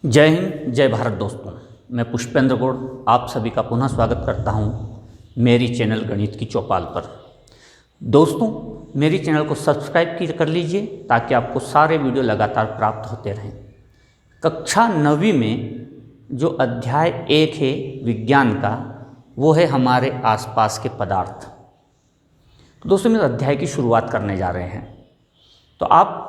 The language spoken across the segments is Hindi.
जय हिंद, जय भारत दोस्तों। मैं पुष्पेंद्र गौड़ आप सभी का पुनः स्वागत करता हूं मेरी चैनल गणित की चौपाल पर। दोस्तों, मेरी चैनल को सब्सक्राइब कर लीजिए ताकि आपको सारे वीडियो लगातार प्राप्त होते रहें। कक्षा 9वीं में जो अध्याय 1 है विज्ञान का, वो है हमारे आसपास के पदार्थ। तो दोस्तों, मेरे अध्याय की शुरुआत करने जा रहे हैं, तो आप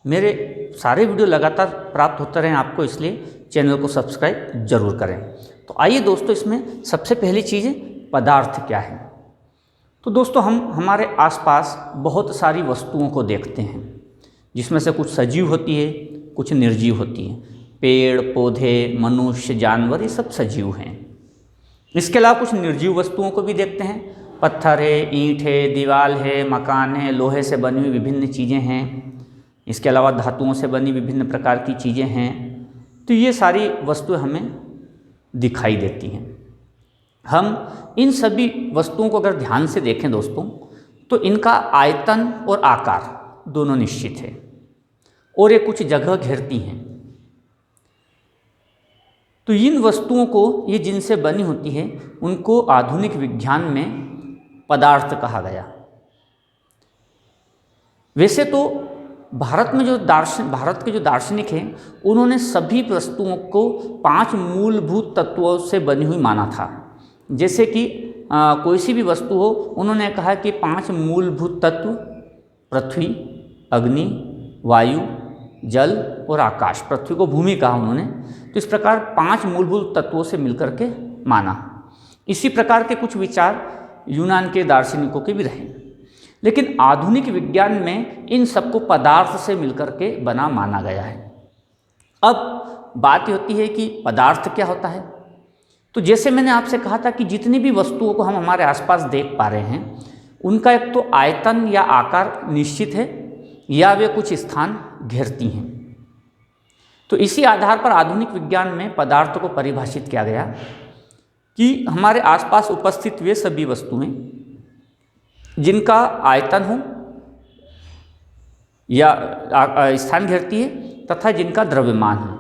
मेरे सारे वीडियो लगातार प्राप्त होते रहें आपको, इसलिए चैनल को सब्सक्राइब जरूर करें। तो आइए दोस्तों, इसमें सबसे पहली चीज़ है पदार्थ क्या है। तो दोस्तों, हम हमारे आसपास बहुत सारी वस्तुओं को देखते हैं, जिसमें से कुछ सजीव होती है, कुछ निर्जीव होती है। पेड़ पौधे, मनुष्य, जानवर, ये सब सजीव हैं। इसके अलावा कुछ निर्जीव वस्तुओं को भी देखते हैं। पत्थर है, ईंट है, दीवार है, मकान है, लोहे से बनी हुई विभिन्न चीज़ें हैं। इसके अलावा धातुओं से बनी विभिन्न प्रकार की चीज़ें हैं। तो ये सारी वस्तुएं हमें दिखाई देती हैं। हम इन सभी वस्तुओं को अगर ध्यान से देखें दोस्तों, तो इनका आयतन और आकार दोनों निश्चित है और ये कुछ जगह घेरती हैं। तो इन वस्तुओं को, ये जिनसे बनी होती है, उनको आधुनिक विज्ञान में पदार्थ कहा गया। वैसे तो भारत के जो दार्शनिक हैं, उन्होंने सभी वस्तुओं को 5 मूलभूत तत्वों से बनी हुई माना था। जैसे कि कोई सी भी वस्तु हो, उन्होंने कहा कि 5 मूलभूत तत्व, पृथ्वी, अग्नि, वायु, जल और आकाश। पृथ्वी को भूमि कहा उन्होंने। तो इस प्रकार 5 मूलभूत तत्वों से मिलकर के माना। इसी प्रकार के कुछ विचार यूनान के दार्शनिकों के भी रहे, लेकिन आधुनिक विज्ञान में इन सबको पदार्थ से मिलकर के बना माना गया है। अब बात होती है कि पदार्थ क्या होता है। तो जैसे मैंने आपसे कहा था कि जितनी भी वस्तुओं को हम हमारे आसपास देख पा रहे हैं, उनका एक तो आयतन या आकार निश्चित है, या वे कुछ स्थान घेरती हैं। तो इसी आधार पर आधुनिक विज्ञान में पदार्थ को परिभाषित किया गया कि हमारे आसपास उपस्थित वे सभी वस्तुएं जिनका आयतन हो या स्थान घेरती है तथा जिनका द्रव्यमान हो,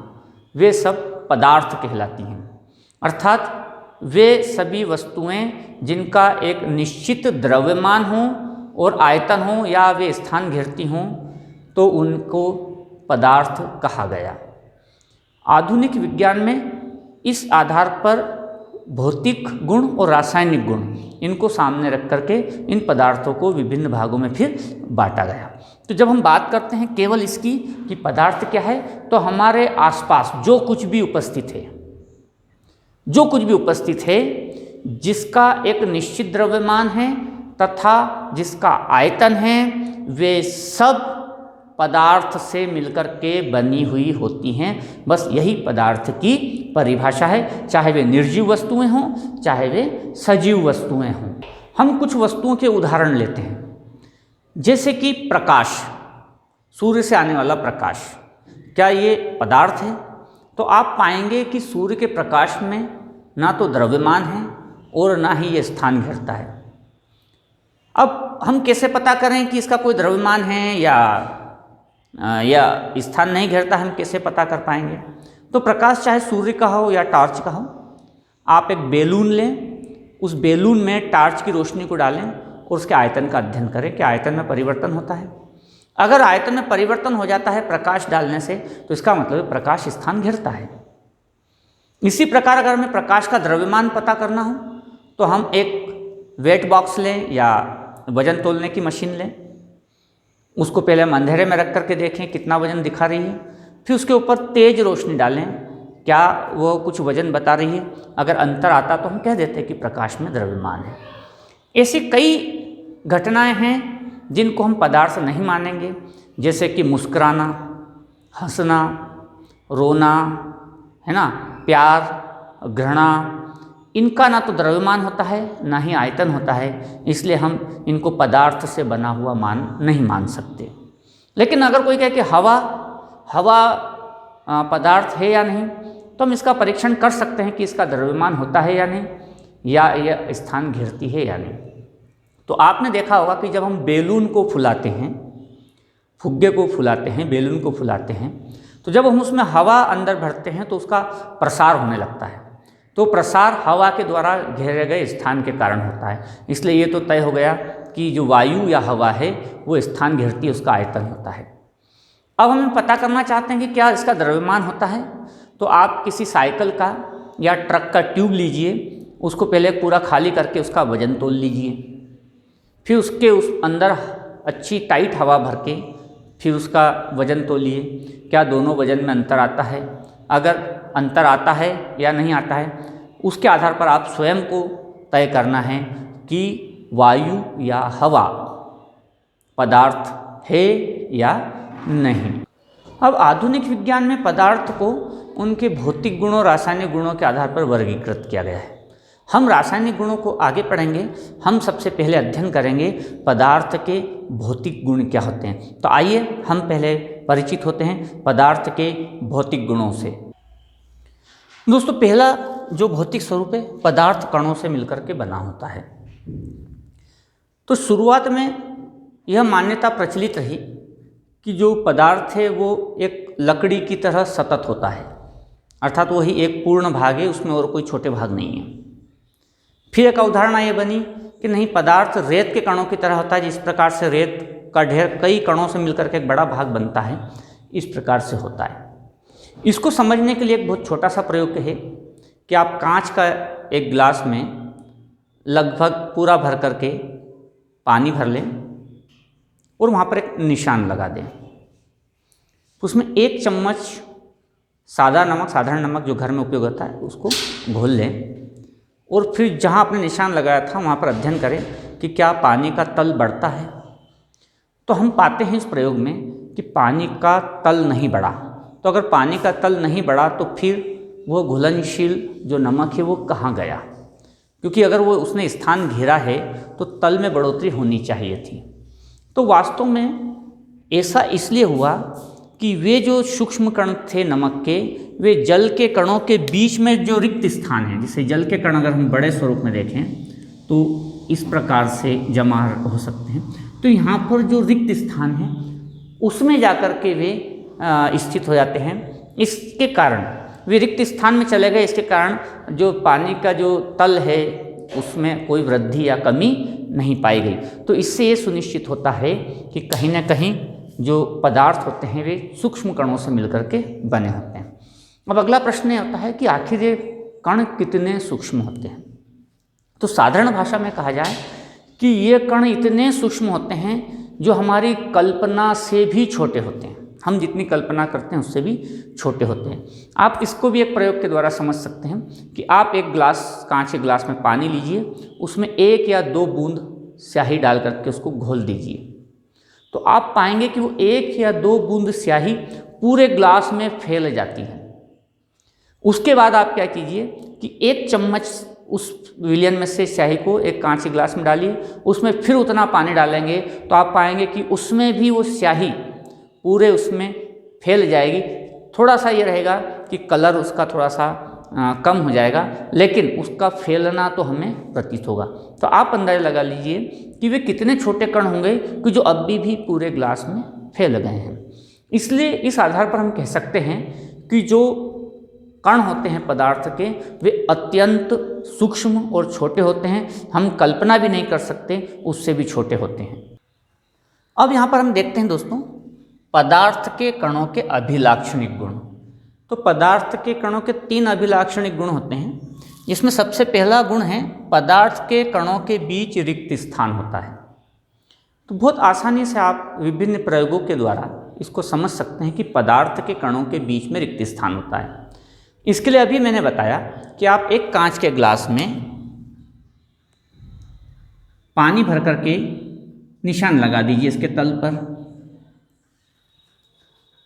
वे सब पदार्थ कहलाती हैं। अर्थात वे सभी वस्तुएं जिनका एक निश्चित द्रव्यमान हो और आयतन हो, या वे स्थान घेरती हों, तो उनको पदार्थ कहा गया। आधुनिक विज्ञान में इस आधार पर भौतिक गुण और रासायनिक गुण, इनको सामने रख करके इन पदार्थों को विभिन्न भागों में फिर बांटा गया। तो जब हम बात करते हैं केवल इसकी कि पदार्थ क्या है, तो हमारे आसपास जो कुछ भी उपस्थित है, जिसका एक निश्चित द्रव्यमान है तथा जिसका आयतन है, वे सब पदार्थ से मिलकर के बनी हुई होती हैं। बस यही पदार्थ की परिभाषा है, चाहे वे निर्जीव वस्तुएं हों, चाहे वे सजीव वस्तुएं हों। हम कुछ वस्तुओं के उदाहरण लेते हैं, जैसे कि प्रकाश, सूर्य से आने वाला प्रकाश, क्या ये पदार्थ है? तो आप पाएंगे कि सूर्य के प्रकाश में ना तो द्रव्यमान है और ना ही ये स्थान घेरता है। अब हम कैसे पता करें कि इसका कोई द्रव्यमान है या स्थान नहीं घेरता, हम कैसे पता कर पाएंगे? तो प्रकाश चाहे सूर्य का हो या टार्च का हो, आप एक बेलून लें, उस बेलून में टार्च की रोशनी को डालें और उसके आयतन का अध्ययन करें कि आयतन में परिवर्तन होता है। अगर आयतन में परिवर्तन हो जाता है प्रकाश डालने से, तो इसका मतलब प्रकाश स्थान घेरता है। इसी प्रकार अगर हमें प्रकाश का द्रव्यमान पता करना हो, तो हम एक वेट बॉक्स लें या वजन तोलने की मशीन लें, उसको पहले हम अंधेरे में रख करके देखें कितना वजन दिखा रही है, फिर उसके ऊपर तेज रोशनी डालें, क्या वो कुछ वजन बता रही है? अगर अंतर आता तो हम कह देते हैं कि प्रकाश में द्रव्यमान है। ऐसी कई घटनाएं हैं जिनको हम पदार्थ नहीं मानेंगे, जैसे कि मुस्कुराना, हंसना, रोना, है ना, प्यार, घृणा, इनका ना तो द्रव्यमान होता है ना ही आयतन होता है, इसलिए हम इनको पदार्थ से बना हुआ नहीं मान सकते। लेकिन अगर कोई कहे कि हवा पदार्थ है या नहीं, तो हम इसका परीक्षण कर सकते हैं कि इसका द्रव्यमान होता है या नहीं, या यह स्थान घेरती है या नहीं। तो आपने देखा होगा कि जब हम बेलून को फुलाते हैं, फुग्गे को फुलाते हैं, बेलून को फुलाते हैं, तो जब हम उसमें हवा अंदर भरते हैं तो उसका प्रसार होने लगता है, तो प्रसार हवा के द्वारा घेरे गए स्थान के कारण होता है। इसलिए ये तो तय हो गया कि जो वायु या हवा है वो स्थान घेरती है, उसका आयतन होता है। अब हम पता करना चाहते हैं कि क्या इसका द्रव्यमान होता है, तो आप किसी साइकिल का या ट्रक का ट्यूब लीजिए, उसको पहले पूरा खाली करके उसका वजन तोल लीजिए, फिर उसके उस अंदर अच्छी टाइट हवा भर के फिर उसका वजन तोलिए। क्या दोनों वजन में अंतर आता है? अगर अंतर आता है या नहीं आता है, उसके आधार पर आप स्वयं को तय करना है कि वायु या हवा पदार्थ है या नहीं। अब आधुनिक विज्ञान में पदार्थ को उनके भौतिक गुणों, रासायनिक गुणों के आधार पर वर्गीकृत किया गया है। हम रासायनिक गुणों को आगे पढ़ेंगे। हम सबसे पहले अध्ययन करेंगे पदार्थ के भौतिक गुण क्या होते हैं। तो आइए हम पहले परिचित होते हैं पदार्थ के भौतिक गुणों से। दोस्तों, पहला जो भौतिक स्वरूप है, पदार्थ कणों से मिलकर के बना होता है। तो शुरुआत में यह मान्यता प्रचलित रही कि जो पदार्थ है वो एक लकड़ी की तरह सतत होता है, अर्थात वही एक पूर्ण भाग है, उसमें और कोई छोटे भाग नहीं है। फिर एक अवधारणा ये बनी कि नहीं, पदार्थ रेत के कणों की तरह होता है। जिस प्रकार से रेत का ढेर कई कणों से मिलकर के एक बड़ा भाग बनता है, इस प्रकार से होता है। इसको समझने के लिए एक बहुत छोटा सा प्रयोग है कि आप कांच का एक गिलास में लगभग पूरा भर करके पानी भर लें और वहाँ पर एक निशान लगा दें। उसमें 1 चम्मच सादा नमक, साधारण नमक जो घर में उपयोग होता है, उसको घोल लें और फिर जहाँ आपने निशान लगाया था वहाँ पर अध्ययन करें कि क्या पानी का तल बढ़ता है। तो हम पाते हैं इस प्रयोग में कि पानी का तल नहीं बढ़ा। तो अगर पानी का तल नहीं बढ़ा तो फिर वो घुलनशील जो नमक है वो कहाँ गया? क्योंकि अगर वो उसने स्थान घेरा है तो तल में बढ़ोतरी होनी चाहिए थी। तो वास्तव में ऐसा इसलिए हुआ कि वे जो सूक्ष्म कण थे नमक के, वे जल के कणों के बीच में जो रिक्त स्थान है, जिसे जल के कण अगर हम बड़े स्वरूप में देखें तो इस प्रकार से जमा हो सकते हैं। तो यहाँ पर जो रिक्त स्थान है उसमें जाकर के वे स्थित हो जाते हैं। इसके कारण वे रिक्त स्थान में चले गए। इसके कारण जो पानी का जो तल है उसमें कोई वृद्धि या कमी नहीं पाई गई। तो इससे ये सुनिश्चित होता है कि कहीं ना कहीं जो पदार्थ होते हैं वे सूक्ष्म कणों से मिलकर के बने होते हैं। अब अगला प्रश्न ये होता है कि आखिर ये कण कितने सूक्ष्म होते हैं। तो साधारण भाषा में कहा जाए कि ये कण इतने सूक्ष्म होते हैं जो हमारी कल्पना से भी छोटे होते हैं। हम जितनी कल्पना करते हैं उससे भी छोटे होते हैं। आप इसको भी एक प्रयोग के द्वारा समझ सकते हैं कि आप एक गिलास, कांच के गिलास में पानी लीजिए, उसमें 1 या 2 बूंद स्याही डाल करके उसको घोल दीजिए, तो आप पाएंगे कि वो 1 या 2 बूंद स्याही पूरे ग्लास में फैल जाती है। उसके बाद आप क्या कीजिए कि 1 चम्मच उस विलयन में से स्याही को एक कांच के गिलास में डालिए, उसमें फिर उतना पानी डालेंगे तो आप पाएंगे कि उसमें भी वो स्याही पूरे उसमें फैल जाएगी। थोड़ा सा ये रहेगा कि कलर उसका थोड़ा सा कम हो जाएगा, लेकिन उसका फैलना तो हमें प्रतीत होगा। तो आप अंदाजा लगा लीजिए कि वे कितने छोटे कण होंगे कि जो अभी भी पूरे ग्लास में फैल गए हैं। इसलिए इस आधार पर हम कह सकते हैं कि जो कण होते हैं पदार्थ के, वे अत्यंत सूक्ष्म और छोटे होते हैं। हम कल्पना भी नहीं कर सकते, उससे भी छोटे होते हैं। अब यहाँ पर हम देखते हैं दोस्तों पदार्थ के कणों के अभिलाक्षणिक गुण। तो पदार्थ के कणों के 3 अभिलाक्षणिक गुण होते हैं, जिसमें सबसे पहला गुण है पदार्थ के कणों के बीच रिक्त स्थान होता है। तो बहुत आसानी से आप विभिन्न प्रयोगों के द्वारा इसको समझ सकते हैं कि पदार्थ के कणों के बीच में रिक्त स्थान होता है। इसके लिए अभी मैंने बताया कि आप एक कांच के ग्लास में पानी भर करके निशान लगा दीजिए इसके तल पर।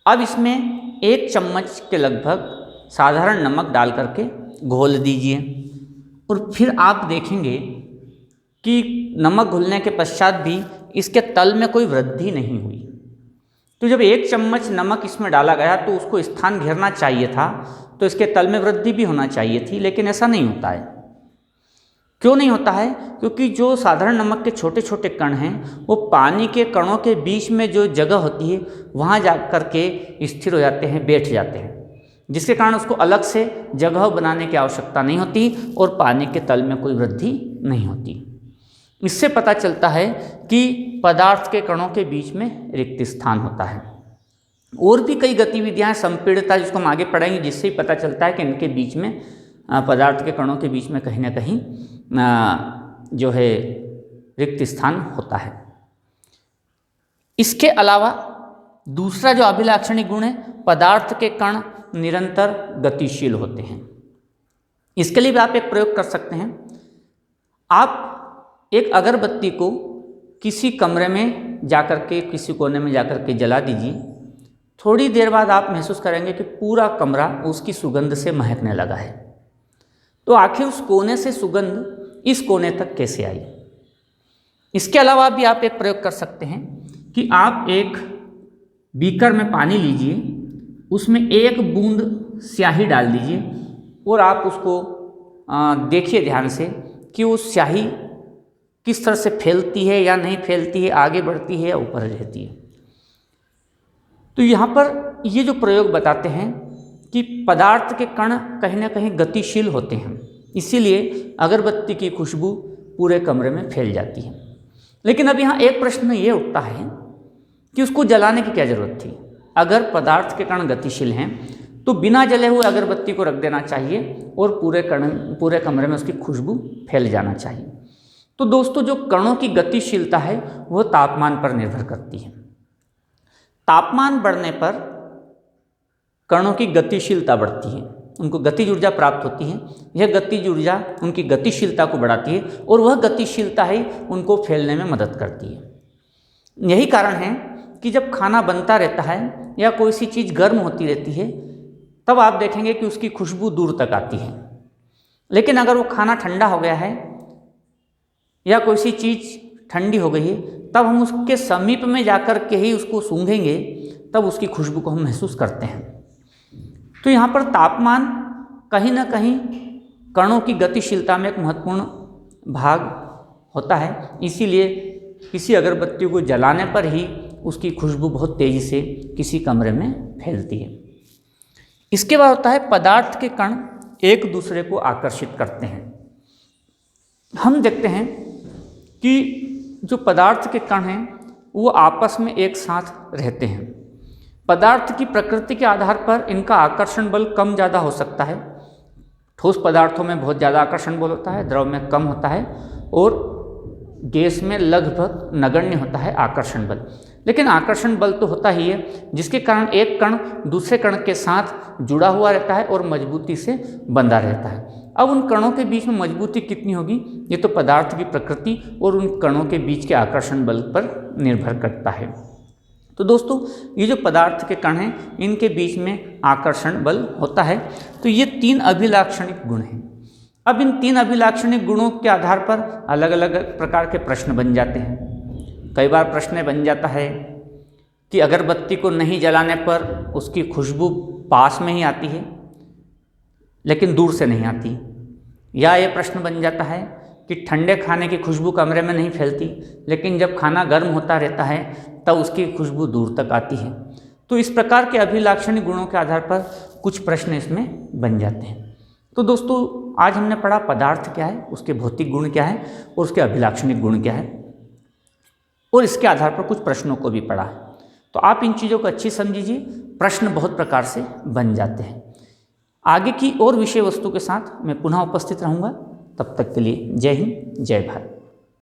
अब इसमें 1 चम्मच के लगभग साधारण नमक डाल करके घोल दीजिए और फिर आप देखेंगे कि नमक घुलने के पश्चात भी इसके तल में कोई वृद्धि नहीं हुई। तो जब 1 चम्मच नमक इसमें डाला गया तो उसको स्थान घेरना चाहिए था, तो इसके तल में वृद्धि भी होना चाहिए थी, लेकिन ऐसा नहीं होता है। क्यों नहीं होता है? क्योंकि जो साधारण नमक के छोटे छोटे कण हैं वो पानी के कणों के बीच में जो जगह होती है वहाँ जा कर के स्थिर हो जाते हैं, बैठ जाते हैं, जिसके कारण उसको अलग से जगह बनाने की आवश्यकता नहीं होती और पानी के तल में कोई वृद्धि नहीं होती। इससे पता चलता है कि पदार्थ के कणों के बीच में रिक्त स्थान होता है। और भी कई गतिविधियाँ संपीड़ितता, जिसको हम आगे पढ़ेंगे, जिससे ही पता चलता है कि इनके बीच में पदार्थ के कणों के बीच में कहीं ना कहीं जो है रिक्त स्थान होता है। इसके अलावा दूसरा जो अभिलाक्षणिक गुण है, पदार्थ के कण निरंतर गतिशील होते हैं। इसके लिए भी आप एक प्रयोग कर सकते हैं। आप एक अगरबत्ती को किसी कमरे में जाकर के, किसी कोने में जाकर के जला दीजिए। थोड़ी देर बाद आप महसूस करेंगे कि पूरा कमरा उसकी सुगंध से महकने लगा है। तो आखिर उस कोने से सुगंध इस कोने तक कैसे आई? इसके अलावा भी आप एक प्रयोग कर सकते हैं कि आप एक बीकर में पानी लीजिए, उसमें एक बूंद स्याही डाल दीजिए और आप उसको देखिए ध्यान से कि वो स्याही किस तरह से फैलती है या नहीं फैलती है, आगे बढ़ती है या ऊपर रहती है। तो यहाँ पर ये जो प्रयोग बताते हैं कि पदार्थ के कण कहीं ना कहीं गतिशील होते हैं, इसीलिए अगरबत्ती की खुशबू पूरे कमरे में फैल जाती है। लेकिन अब यहाँ एक प्रश्न ये उठता है कि उसको जलाने की क्या ज़रूरत थी? अगर पदार्थ के कण गतिशील हैं तो बिना जले हुए अगरबत्ती को रख देना चाहिए और पूरे कमरे में उसकी खुशबू फैल जाना चाहिए। तो दोस्तों, जो कणों की गतिशीलता है वो तापमान पर निर्भर करती है। तापमान बढ़ने पर कणों की गतिशीलता बढ़ती है, उनको गतिज ऊर्जा प्राप्त होती है। यह गतिज ऊर्जा उनकी गतिशीलता को बढ़ाती है और वह गतिशीलता ही उनको फैलने में मदद करती है। यही कारण है कि जब खाना बनता रहता है या कोई सी चीज़ गर्म होती रहती है तब आप देखेंगे कि उसकी खुशबू दूर तक आती है। लेकिन अगर वो खाना ठंडा हो गया है या कोई सी चीज़ ठंडी हो गई है, तब हम उसके समीप में जाकर के ही उसको सूंघेंगे, तब उसकी खुशबू को हम महसूस करते हैं। तो यहाँ पर तापमान कहीं ना कहीं कणों की गतिशीलता में एक महत्वपूर्ण भाग होता है। इसीलिए किसी अगरबत्ती को जलाने पर ही उसकी खुशबू बहुत तेज़ी से किसी कमरे में फैलती है। इसके बाद होता है पदार्थ के कण एक दूसरे को आकर्षित करते हैं। हम देखते हैं कि जो पदार्थ के कण हैं वो आपस में एक साथ रहते हैं। पदार्थ की प्रकृति के आधार पर इनका आकर्षण बल कम ज़्यादा हो सकता है। ठोस पदार्थों में बहुत ज़्यादा आकर्षण बल होता है, द्रव में कम होता है और गैस में लगभग नगण्य होता है आकर्षण बल। लेकिन आकर्षण बल तो होता ही है, जिसके कारण एक कण दूसरे कण के साथ जुड़ा हुआ रहता है और मजबूती से बंधा रहता है। अब उन कणों के बीच में मजबूती कितनी होगी, ये तो पदार्थ की प्रकृति और उन कणों के बीच के आकर्षण बल पर निर्भर करता है। तो दोस्तों, ये जो पदार्थ के कण हैं इनके बीच में आकर्षण बल होता है। तो ये 3 अभिलाक्षणिक गुण हैं। अब इन 3 अभिलाक्षणिक गुणों के आधार पर अलग अलग प्रकार के प्रश्न बन जाते हैं। कई बार प्रश्न बन जाता है कि अगरबत्ती को नहीं जलाने पर उसकी खुशबू पास में ही आती है लेकिन दूर से नहीं आती, या ये प्रश्न बन जाता है कि ठंडे खाने की खुशबू कमरे में नहीं फैलती लेकिन जब खाना गर्म होता रहता है तब उसकी खुशबू दूर तक आती है। तो इस प्रकार के अभिलाक्षणिक गुणों के आधार पर कुछ प्रश्न इसमें बन जाते हैं। तो दोस्तों, आज हमने पढ़ा पदार्थ क्या है, उसके भौतिक गुण क्या है और उसके अभिलाक्षणिक गुण क्या है, और इसके आधार पर कुछ प्रश्नों को भी पढ़ा। तो आप इन चीज़ों को अच्छी समझिए, प्रश्न बहुत प्रकार से बन जाते हैं। आगे की और विषय वस्तु के साथ मैं पुनः उपस्थित रहूँगा। तब तक के लिए जय हिंद, जय भारत।